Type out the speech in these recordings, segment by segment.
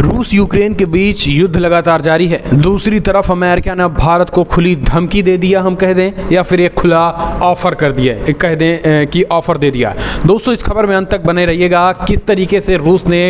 रूस यूक्रेन के बीच युद्ध लगातार जारी है। दूसरी तरफ अमेरिका ने भारत को खुली धमकी दे दिया, हम कह दें, या फिर एक खुला ऑफर कर दिया है, कह दें कि ऑफर दे दिया। दोस्तों इस खबर में अंत तक बने रहिएगा। किस तरीके से रूस ने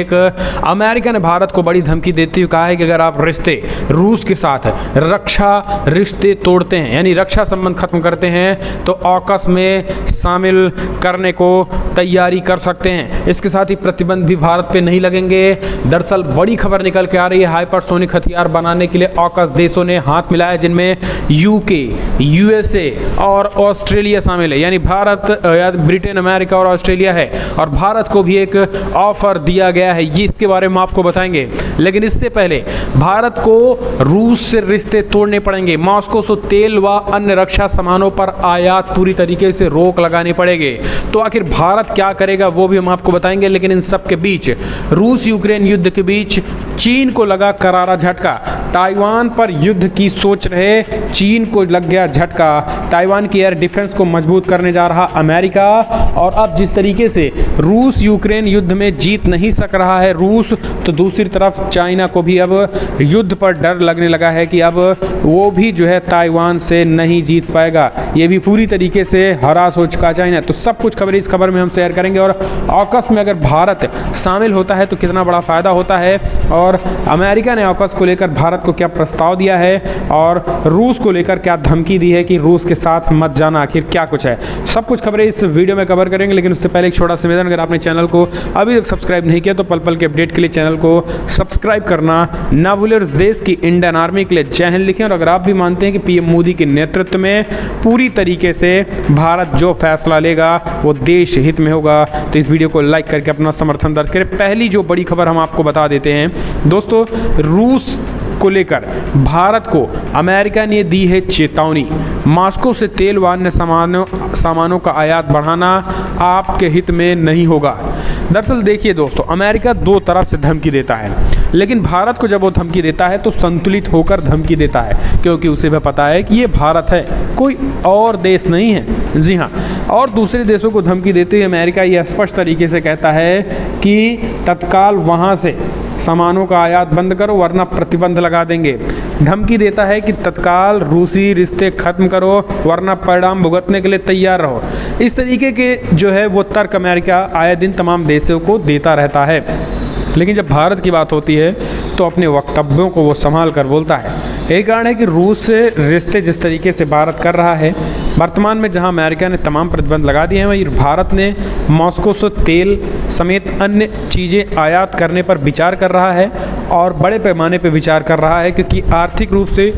अमेरिका ने भारत को बड़ी धमकी देते हुए कहा है कि अगर आप रिश्ते रूस के साथ रक्षा रिश्ते तोड़ते हैं, यानी रक्षा संबंध खत्म करते हैं, तो ऑकस में शामिल करने को तैयारी कर सकते हैं। इसके साथ ही प्रतिबंध भी भारत पे नहीं लगेंगे। दरअसल बड़ी खबर निकल के आ रही है, हाइपरसोनिक हथियार बनाने के लिए ऑकस देशों ने हाथ मिलाया, जिनमें यूके, यूएसए और ऑस्ट्रेलिया शामिल है, यानी भारत, ब्रिटेन, अमेरिका और ऑस्ट्रेलिया है। और भारत को भी एक ऑफर दिया गया है, ये इसके बारे में आपको बताएंगे। लेकिन इससे पहले भारत को रूस से रिश्ते तोड़ने पड़ेंगे। मॉस्को से तेल व अन्य रक्षा सामानों पर आयात पूरी तरीके से रोक लगानी पड़ेगी। तो आखिर भारत क्या करेगा वो भी हम आपको बताएंगे। लेकिन इन सब के बीच रूस यूक्रेन युद्ध के बीच चीन को लगा करारा झटका। ताइवान पर युद्ध की सोच रहे चीन को लग गया झटका। ताइवान की एयर डिफेंस को मजबूत करने जा रहा अमेरिका। और अब जिस तरीके से रूस यूक्रेन युद्ध में जीत नहीं सक रहा है रूस, तो दूसरी तरफ चाइना को भी अब युद्ध पर डर लगने लगा है कि अब वो भी जो है ताइवान से नहीं जीत पाएगा। ये भी पूरी तरीके से हरास हो चुका चाइना। तो सब कुछ खबर इस खबर में हम शेयर करेंगे। और ऑकस में अगर भारत शामिल होता है तो कितना बड़ा फायदा होता है, और अमेरिका ने ऑकस को लेकर भारत को क्या प्रस्ताव दिया है, और रूस को लेकर क्या धमकी दी है कि रूस के साथ मत जाना, आखिर क्या कुछ है, सब कुछ खबरें इस वीडियो में कवर करेंगे। लेकिन उससे पहले एक छोटा सा निवेदन, अगर आपने चैनल को अभी तक सब्सक्राइब नहीं किया तो पल पल के अपडेट के लिए चैनल को सब्सक्राइब करना ना भूलें। और देश की इंडियन आर्मी के लिए जय हिंद लिखें। और अगर आप भी मानते हैं कि पीएम मोदी के नेतृत्व में पूरी तरीके से भारत जो फैसला लेगा वो देश हित में होगा, तो इस वीडियो को लाइक करके अपना समर्थन दर्ज करें। पहली जो बड़ी खबर हम आपको बता देते हैं दोस्तों, रूस को लेकर भारत को अमेरिका ने दी है चेतावनी। मॉस्को से तेल व अन्य सामानों का आयात बढ़ाना आपके हित में नहीं होगा। दरअसल देखिए दोस्तों, अमेरिका दो तरफ से धमकी देता है, लेकिन भारत को जब वो धमकी देता है तो संतुलित होकर धमकी देता है, क्योंकि उसे भी पता है कि ये भारत है, कोई और देश नहीं है। जी हाँ, और दूसरे देशों को धमकी देते हुए अमेरिका ये स्पष्ट तरीके से कहता है कि तत्काल वहाँ से सामानों का आयात बंद करो वरना प्रतिबंध लगा देंगे। धमकी देता है कि तत्काल रूसी रिश्ते खत्म करो वरना परिणाम भुगतने के लिए तैयार रहो। इस तरीके के जो है वो तर्क अमेरिका आए दिन तमाम देशों को देता रहता है। लेकिन जब भारत की बात होती है तो अपने वक्तव्यों को वो संभाल कर बोलता है। यही कारण है कि रूस से रिश्ते जिस तरीके से भारत कर रहा है, वर्तमान में जहां अमेरिका ने तमाम प्रतिबंध लगा दिए हैं, वहीं भारत ने मॉस्को से तेल समेत अन्य चीज़ें आयात करने पर विचार कर रहा है, और बड़े पैमाने पर विचार कर रहा है, क्योंकि आर्थिक रूप से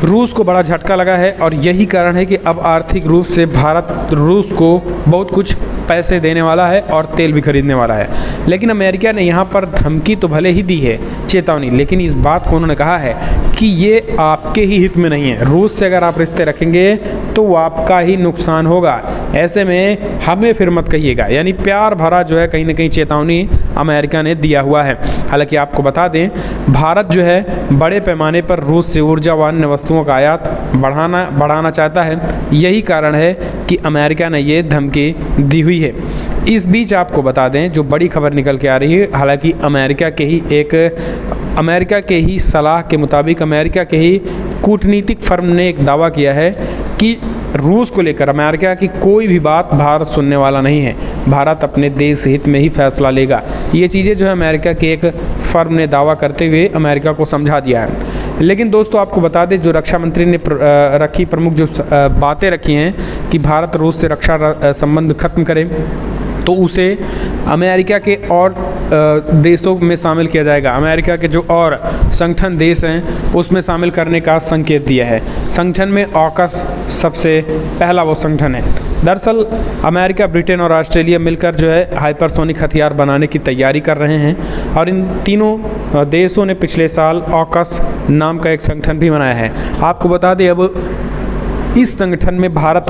रूस को बड़ा झटका लगा है। और यही कारण है कि अब आर्थिक रूप से भारत रूस को बहुत कुछ पैसे देने वाला है और तेल भी खरीदने वाला है। लेकिन अमेरिका ने यहाँ पर धमकी तो भले ही दी है, चेतावनी, लेकिन इस बात को उन्होंने कहा है कि ये आपके ही हित में नहीं है। रूस से अगर आप रिश्ते रखेंगे तो वो आपका ही नुकसान होगा। ऐसे में हमें फिर मत कहिएगा, यानी प्यार भरा जो है कहीं ना कहीं चेतावनी अमेरिका ने दिया हुआ है। हालांकि आपको बता दें, भारत जो है बड़े पैमाने पर रूस से ऊर्जा व अन्य वस्तुओं का आयात बढ़ाना चाहता है। यही कारण है कि अमेरिका ने ये धमकी दी हुई है। इस बीच आपको बता दें जो बड़ी खबर निकल के आ रही है, हालांकि अमेरिका के ही सलाह के मुताबिक अमेरिका के ही कूटनीतिक फर्म ने एक दावा किया है कि रूस को लेकर अमेरिका की कोई भी बात भारत सुनने वाला नहीं है। भारत अपने देश हित में ही फैसला लेगा। ये चीज़ें जो है अमेरिका के एक फर्म ने दावा करते हुए अमेरिका को समझा दिया है। लेकिन दोस्तों आपको बता दें, जो रक्षा मंत्री ने रखी प्रमुख जो बातें रखी हैं कि भारत रूस से रक्षा संबंध खत्म करे, तो उसे अमेरिका के और देशों में शामिल किया जाएगा। अमेरिका के जो और संगठन देश हैं उसमें शामिल करने का संकेत दिया है। संगठन में ऑकस सबसे पहला वो संगठन है। दरअसल अमेरिका, ब्रिटेन और ऑस्ट्रेलिया मिलकर जो है हाइपरसोनिक हथियार बनाने की तैयारी कर रहे हैं, और इन तीनों देशों ने पिछले साल ऑकस नाम का एक संगठन भी बनाया है। आपको बता दें, अब इस संगठन में भारत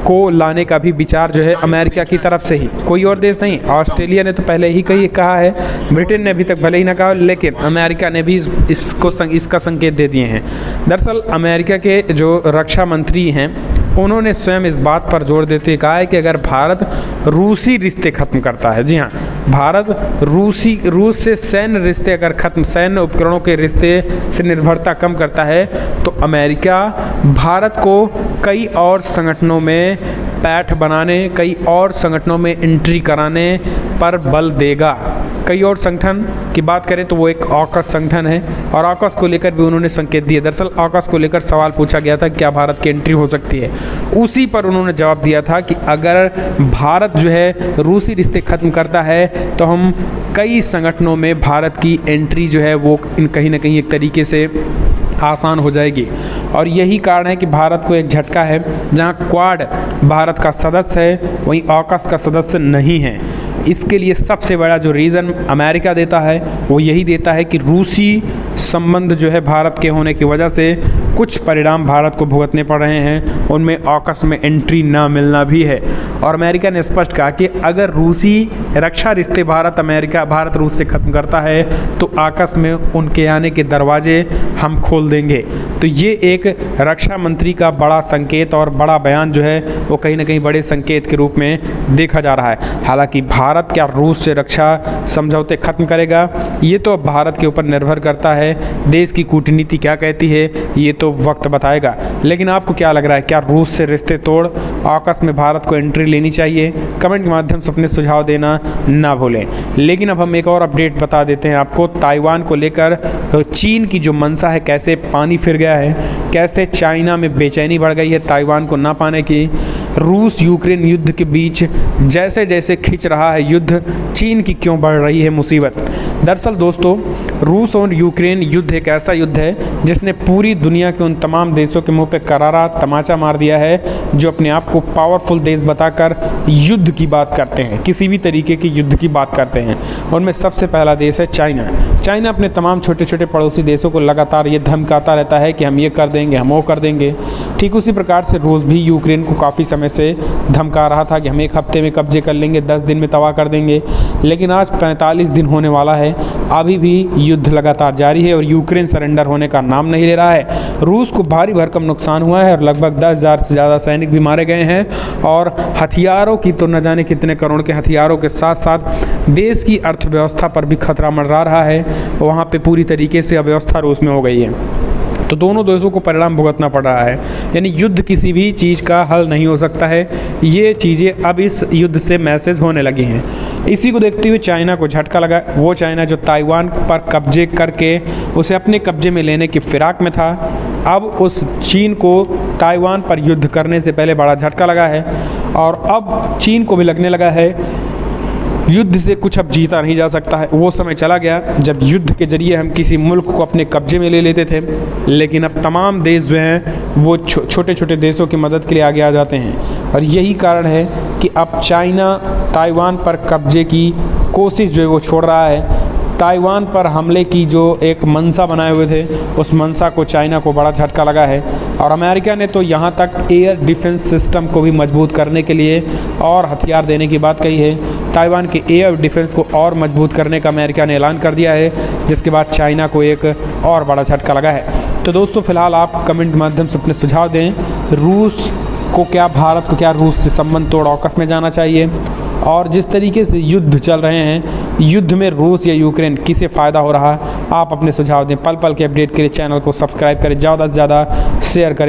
को लाने का भी विचार जो है अमेरिका की तरफ से ही, कोई और देश नहीं। ऑस्ट्रेलिया ने तो पहले ही कहा है, ब्रिटेन ने अभी तक भले ही ना कहा, लेकिन अमेरिका ने भी इसका संकेत दे दिए हैं। दरअसल अमेरिका के जो रक्षा मंत्री हैं उन्होंने स्वयं इस बात पर जोर देते हुए कहा है कि अगर भारत रूसी रिश्ते ख़त्म करता है, जी हाँ, भारत रूस से सैन्य रिश्ते अगर सैन्य उपकरणों के रिश्ते से निर्भरता कम करता है, तो अमेरिका भारत को कई और संगठनों में पैठ बनाने, कई और संगठनों में एंट्री कराने पर बल देगा। कई और संगठन की बात करें तो वो एक ऑकस संगठन है, और ऑकस को लेकर भी उन्होंने संकेत दिए। दरअसल ऑकस को लेकर सवाल पूछा गया था क्या भारत की एंट्री हो सकती है, उसी पर उन्होंने जवाब दिया था कि अगर भारत जो है रूसी रिश्ते ख़त्म करता है तो हम कई संगठनों में भारत की एंट्री जो है वो कहीं ना कहीं एक तरीके से आसान हो जाएगी। और यही कारण है कि भारत को एक झटका है, जहां क्वाड भारत का सदस्य है वहीं ऑकस का सदस्य नहीं है। इसके लिए सबसे बड़ा जो रीज़न अमेरिका देता है वो यही देता है कि रूसी संबंध जो है भारत के होने की वजह से कुछ परिणाम भारत को भुगतने पड़ रहे हैं, उनमें ऑकस में एंट्री ना मिलना भी है। और अमेरिका ने स्पष्ट कहा कि अगर रूसी रक्षा रिश्ते भारत रूस से ख़त्म करता है तो ऑकस में उनके आने के दरवाजे हम खोल देंगे। तो ये एक रक्षा मंत्री का बड़ा संकेत और बड़ा बयान जो है वो कहीं ना कहीं बड़े संकेत के रूप में देखा जा रहा है। हालांकि भारत क्या रूस से रक्षा समझौते ख़त्म करेगा, ये तो अब भारत के ऊपर निर्भर करता है। देश की कूटनीति क्या कहती है ये तो वक्त बताएगा। लेकिन आपको क्या लग रहा है, क्या रूस से रिश्ते तोड़ ऑकस में भारत को एंट्री लेनी चाहिए? कमेंट के माध्यम से अपने सुझाव देना ना भूलें। लेकिन अब हम एक और अपडेट बता देते हैं आपको। ताइवान को लेकर चीन की जो मंशा है कैसे पानी फिर गया है, कैसे चाइना में बेचैनी बढ़ गई है ताइवान को ना पाने की। रूस यूक्रेन युद्ध के बीच जैसे जैसे खिंच रहा है युद्ध, चीन की क्यों बढ़ रही है मुसीबत। दरअसल दोस्तों, रूस और यूक्रेन युद्ध एक ऐसा युद्ध है जिसने पूरी दुनिया के उन तमाम देशों के मुंह पे करारा तमाचा मार दिया है जो अपने आप को पावरफुल देश बताकर युद्ध की बात करते हैं, किसी भी तरीके की युद्ध की बात करते हैं। उनमें सबसे पहला देश है चाइना। चाइना अपने तमाम छोटे छोटे पड़ोसी देशों को लगातार ये धमकाता रहता है कि हम ये कर देंगे, हम वो कर देंगे। ठीक उसी प्रकार से रूस भी यूक्रेन को काफ़ी समय से धमका रहा था कि हम 1 हफ्ते में कब्जे कर लेंगे, 10 दिन में तबाह कर देंगे। लेकिन आज 45 दिन होने वाला है, अभी भी युद्ध लगातार जारी है और यूक्रेन सरेंडर होने का नाम नहीं ले रहा है। रूस को भारी भरकम नुकसान हुआ है और लगभग 10,000 से ज़्यादा सैनिक भी मारे गए हैं, और हथियारों की तो न जाने कितने करोड़ के हथियारों के साथ साथ देश की अर्थव्यवस्था पर भी खतरा मंडरा रहा है। वहाँ पे पूरी तरीके से अव्यवस्था रूस में हो गई है। तो दोनों देशों को परिणाम भुगतना पड़ रहा है, यानी युद्ध किसी भी चीज़ का हल नहीं हो सकता है। ये चीज़ें अब इस युद्ध से मैसेज होने लगी हैं। इसी को देखते हुए चाइना को झटका लगा। वो चाइना जो ताइवान पर कब्जे करके उसे अपने कब्जे में लेने की फिराक में था, अब उस चीन को ताइवान पर युद्ध करने से पहले बड़ा झटका लगा है। और अब चीन को भी लगने लगा है युद्ध से कुछ अब जीता नहीं जा सकता है। वो समय चला गया जब युद्ध के जरिए हम किसी मुल्क को अपने कब्जे में ले लेते थे, लेकिन अब तमाम देश जो हैं वो छोटे छोटे देशों की मदद के लिए आगे आ जाते हैं। और यही कारण है कि अब चाइना ताइवान पर कब्जे की कोशिश जो है वो छोड़ रहा है। ताइवान पर हमले की जो एक मंशा बनाए हुए थे, उस मंशा को चाइना को बड़ा झटका लगा है। और अमेरिका ने तो यहाँ तक एयर डिफेंस सिस्टम को भी मजबूत करने के लिए और हथियार देने की बात कही है। ताइवान के एयर डिफेंस को और मजबूत करने का अमेरिका ने ऐलान कर दिया है, जिसके बाद चाइना को एक और बड़ा झटका लगा है। तो दोस्तों, फिलहाल आप कमेंट के माध्यम से अपने सुझाव दें। रूस को क्या, भारत को क्या रूस से संबंध तोड़ ऑकस में जाना चाहिए? और जिस तरीके से युद्ध चल रहे हैं, युद्ध में रूस या यूक्रेन किसे फ़ायदा हो रहा है, आप अपने सुझाव दें। पल पल के अपडेट के लिए चैनल को सब्सक्राइब करें, ज़्यादा से ज़्यादा शेयर करें।